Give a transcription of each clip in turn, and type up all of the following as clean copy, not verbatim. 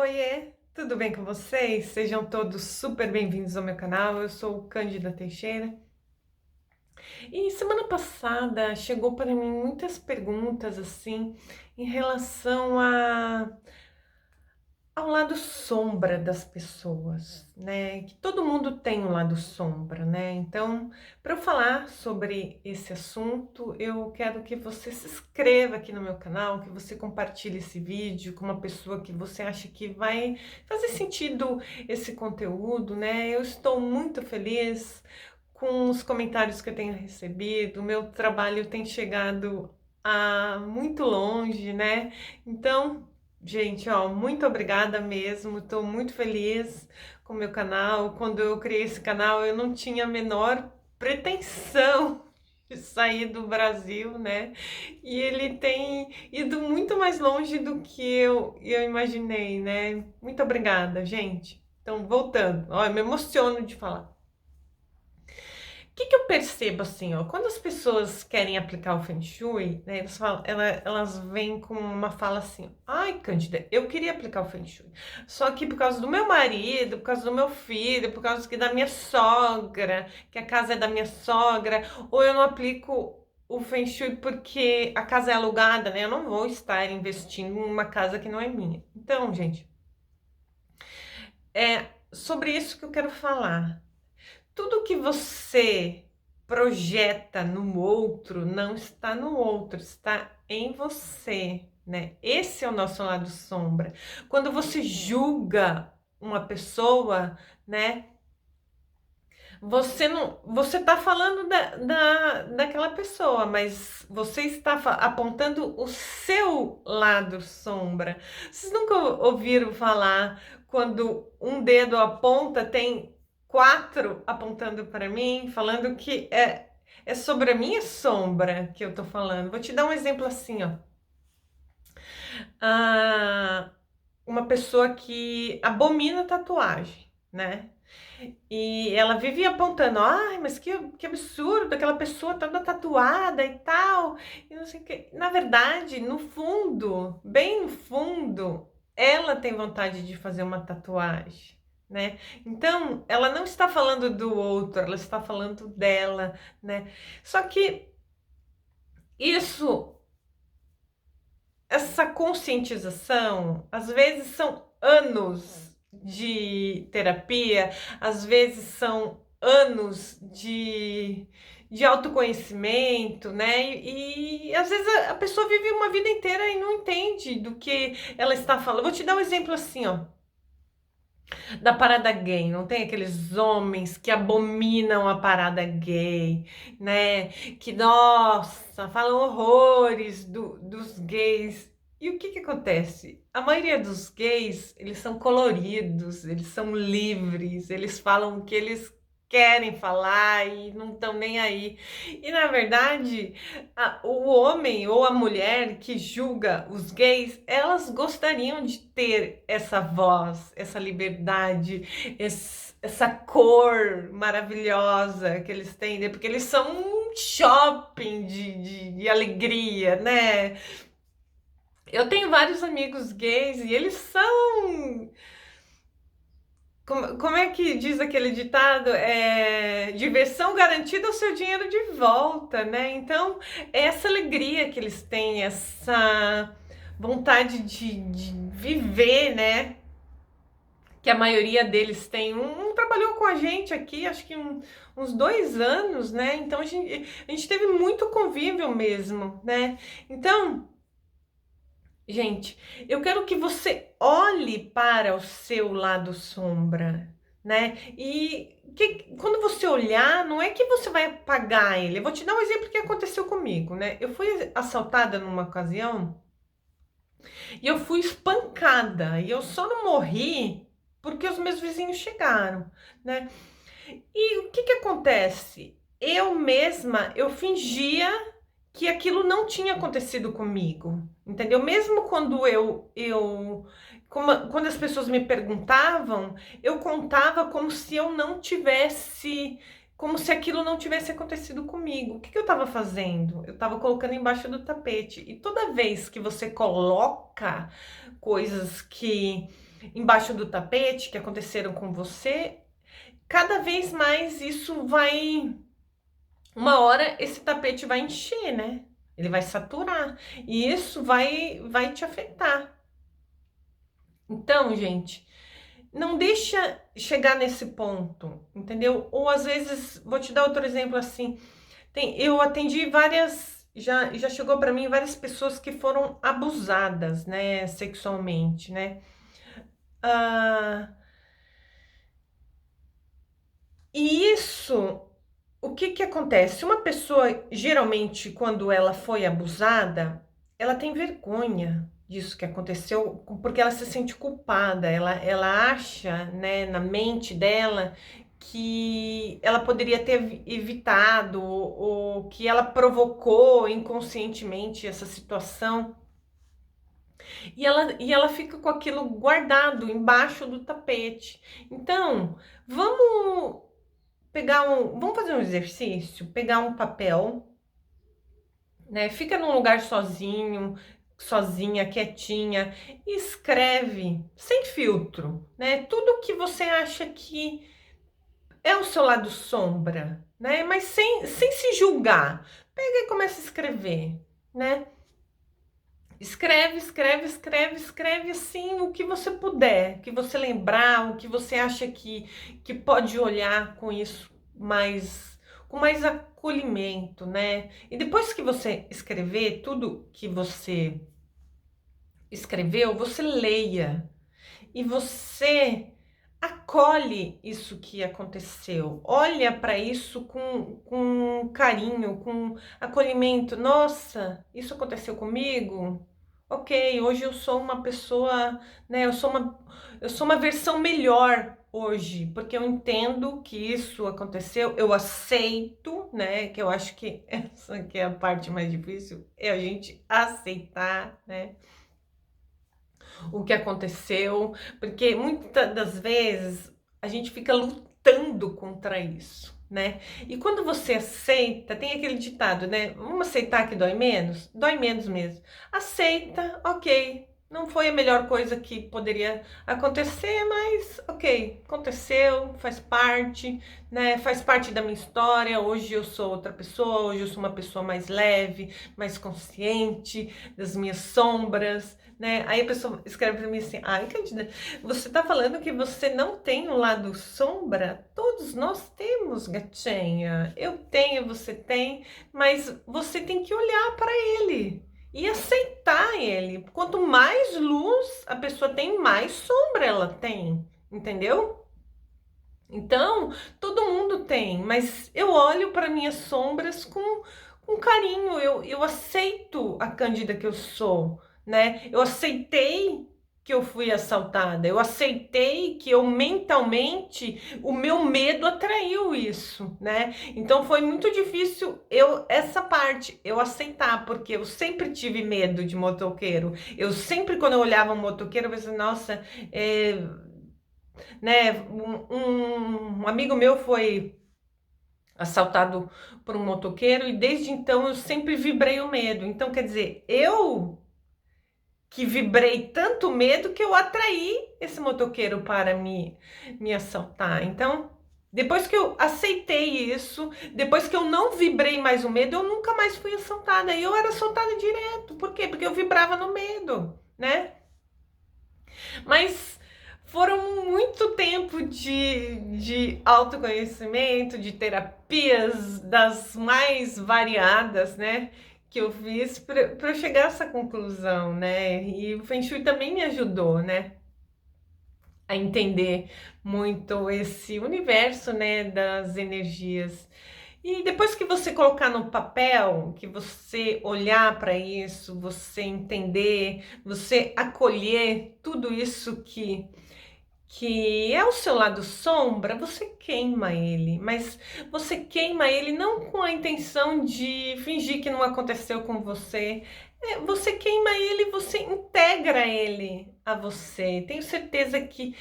Oiê, tudo bem com vocês? Sejam todos super bem-vindos ao meu canal. Eu sou Cândida Teixeira e semana passada chegou para mim muitas perguntas assim em relação ao lado sombra das pessoas, né? Que todo mundo tem um lado sombra, né? Então, para eu falar sobre esse assunto, eu quero que você se inscreva aqui no meu canal, que você compartilhe esse vídeo com uma pessoa que você acha que vai fazer sentido esse conteúdo, né? Eu estou muito feliz com os comentários que eu tenho recebido, o meu trabalho tem chegado a muito longe, né? Então, gente, ó, muito obrigada mesmo. Estou muito feliz com o meu canal. Quando eu criei esse canal, eu não tinha a menor pretensão de sair do Brasil, né? E ele tem ido muito mais longe do que eu imaginei, né? Muito obrigada, gente. Então, voltando, ó, eu me emociono de falar. O que eu percebo assim, ó, quando as pessoas querem aplicar o Feng Shui, né, elas vêm com uma fala assim: ai, Cândida, eu queria aplicar o Feng Shui, só que por causa do meu marido, por causa do meu filho, por causa da minha sogra, que a casa é da minha sogra, ou eu não aplico o Feng Shui porque a casa é alugada, né? Eu não vou estar investindo em uma casa que não é minha. Então, gente, é sobre isso que eu quero falar. Tudo que você projeta no outro não está no outro, está em você, né? Esse é o nosso lado sombra. Quando você julga uma pessoa, né? Você não, você está falando daquela pessoa, mas você está apontando o seu lado sombra. Vocês nunca ouviram falar quando um dedo aponta, tem quatro apontando para mim, falando que é sobre a minha sombra que eu tô falando. Vou te dar um exemplo assim, ó. Ah, uma pessoa que abomina tatuagem, né? E ela vivia apontando, ai, mas que absurdo, aquela pessoa toda tatuada e tal, e não sei o que. Na verdade, no fundo, bem no fundo, ela tem vontade de fazer uma tatuagem, né? Então, ela não está falando do outro, ela está falando dela, né? Só que isso, essa conscientização, às vezes são anos de terapia, às vezes são anos de autoconhecimento, né? E às vezes a pessoa vive uma vida inteira e não entende do que ela está falando. Vou te dar um exemplo assim, ó, da parada gay. Não tem aqueles homens que abominam a parada gay, né? Que, nossa, falam horrores dos gays. E o que acontece? A maioria dos gays, eles são coloridos, eles são livres, eles falam o que eles querem falar e não estão nem aí. E na verdade, o homem ou a mulher que julga os gays, elas gostariam de ter essa voz, essa liberdade, essa cor maravilhosa que eles têm, né? Porque eles são um shopping de alegria, né? Eu tenho vários amigos gays e eles são. Como é que diz aquele ditado? Diversão garantida o seu dinheiro de volta, né? Então, é essa alegria que eles têm, essa vontade de viver, né? Que a maioria deles tem. Um trabalhou com a gente aqui, acho que uns 2 anos, né? Então, a gente teve muito convívio mesmo, né? Então, gente, eu quero que você olhe para o seu lado sombra, né? E quando você olhar, não é que você vai apagar ele. Eu vou te dar um exemplo que aconteceu comigo, né? Eu fui assaltada numa ocasião e eu fui espancada. E eu só não morri porque os meus vizinhos chegaram, né? E o que acontece? Eu mesma, eu fingia que aquilo não tinha acontecido comigo, entendeu? Mesmo quando quando as pessoas me perguntavam, eu contava como se eu não tivesse, como se aquilo não tivesse acontecido comigo. O que eu estava fazendo? Eu estava colocando embaixo do tapete. E toda vez que você coloca coisas que embaixo do tapete que aconteceram com você, cada vez mais isso vai, uma hora esse tapete vai encher, né? Ele vai saturar e isso vai te afetar. Então, gente, não deixa chegar nesse ponto, entendeu? Ou às vezes, vou te dar outro exemplo assim, eu atendi várias, já chegou para mim várias pessoas que foram abusadas, né, sexualmente, né? Ah, e isso, o que que acontece? Uma pessoa, geralmente, quando ela foi abusada, ela tem vergonha disso que aconteceu, porque ela se sente culpada, ela acha, né, na mente dela que ela poderia ter evitado, ou que ela provocou inconscientemente essa situação, e ela fica com aquilo guardado embaixo do tapete. Então, vamos vamos fazer um exercício, pegar um papel, né? Fica num lugar sozinho, sozinha, quietinha, e escreve sem filtro, né? Tudo que você acha que é o seu lado sombra, né? Mas sem se julgar. Pega e começa a escrever, né? Escreve, escreve, escreve, escreve assim o que você puder, o que você lembrar, o que você acha que pode olhar com isso mais, com mais acolhimento, né? E depois que você escrever tudo que você escreveu, você leia e você acolhe isso que aconteceu. Olha para isso com carinho, com acolhimento. Nossa, isso aconteceu comigo? Ok, hoje eu sou uma pessoa, né? Eu sou uma versão melhor hoje, porque eu entendo que isso aconteceu, eu aceito, né? Que eu acho que essa que é a parte mais difícil, é a gente aceitar, né? O que aconteceu, porque muitas das vezes a gente fica lutando contra isso, né? E quando você aceita, tem aquele ditado, né? Vamos aceitar que dói menos mesmo. Aceita, ok. Não foi a melhor coisa que poderia acontecer, mas ok, aconteceu, faz parte, né? Faz parte da minha história. Hoje eu sou outra pessoa, hoje eu sou uma pessoa mais leve, mais consciente das minhas sombras, né? Aí a pessoa escreve para mim assim: ai, Cândida, você tá falando que você não tem um lado sombra? Todos nós temos, gatinha. Eu tenho, você tem, mas você tem que olhar para ele e aceitar ele. Quanto mais luz a pessoa tem, mais sombra ela tem, entendeu? Então, todo mundo tem, mas eu olho para minhas sombras com carinho, eu aceito a Cândida que eu sou, né? Eu aceitei que eu fui assaltada, eu aceitei que eu mentalmente, o meu medo atraiu isso, né? Então foi muito difícil essa parte, eu aceitar, porque eu sempre tive medo de motoqueiro. Eu sempre, quando eu olhava um motoqueiro, eu pensava, nossa, né? Um amigo meu foi assaltado por um motoqueiro e desde então eu sempre vibrei o medo. Então, quer dizer, eu que vibrei tanto medo que eu atraí esse motoqueiro para me assaltar. Então, depois que eu aceitei isso, depois que eu não vibrei mais o medo, eu nunca mais fui assaltada. E eu era assaltada direto. Por quê? Porque eu vibrava no medo, né? Mas foram muito tempo de autoconhecimento, de terapias das mais variadas, né? Que eu fiz para eu chegar a essa conclusão, né? E o Feng Shui também me ajudou, né? A entender muito esse universo, né? Das energias. E depois que você colocar no papel, que você olhar para isso, você entender, você acolher tudo isso que é o seu lado sombra, você queima ele, mas você queima ele não com a intenção de fingir que não aconteceu com você. Você queima ele, você integra ele a você. Tenho certeza que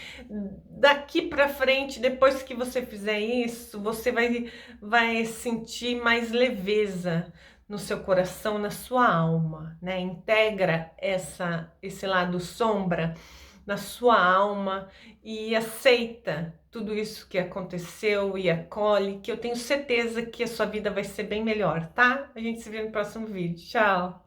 daqui para frente, depois que você fizer isso, você vai sentir mais leveza no seu coração, na sua alma, né? Integra esse lado sombra na sua alma e aceita tudo isso que aconteceu e acolhe, que eu tenho certeza que a sua vida vai ser bem melhor, tá? A gente se vê no próximo vídeo. Tchau!